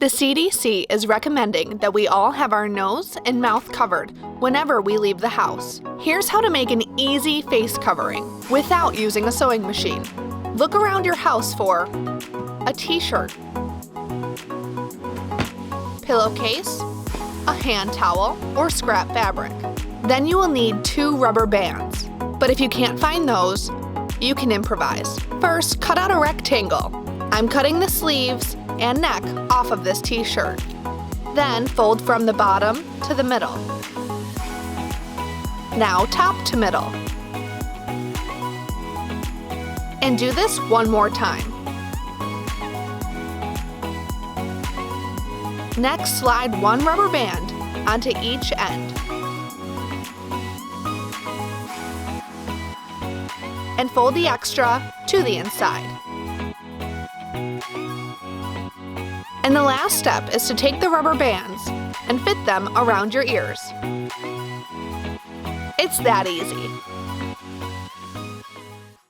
The CDC is recommending that we all have our nose and mouth covered whenever we leave the house. Here's how to make an easy face covering without using a sewing machine. Look around your house for a t-shirt, pillowcase, a hand towel, or scrap fabric. Then you will need 2 rubber bands. But if you can't find those, you can improvise. First, cut out a rectangle. I'm cutting the sleeves and neck off of this t-shirt. Then fold from the bottom to the middle. Now top to middle. And do this one more time. Next, slide 1 rubber band onto each end. And fold the extra to the inside. And the last step is to take the rubber bands and fit them around your ears. It's that easy.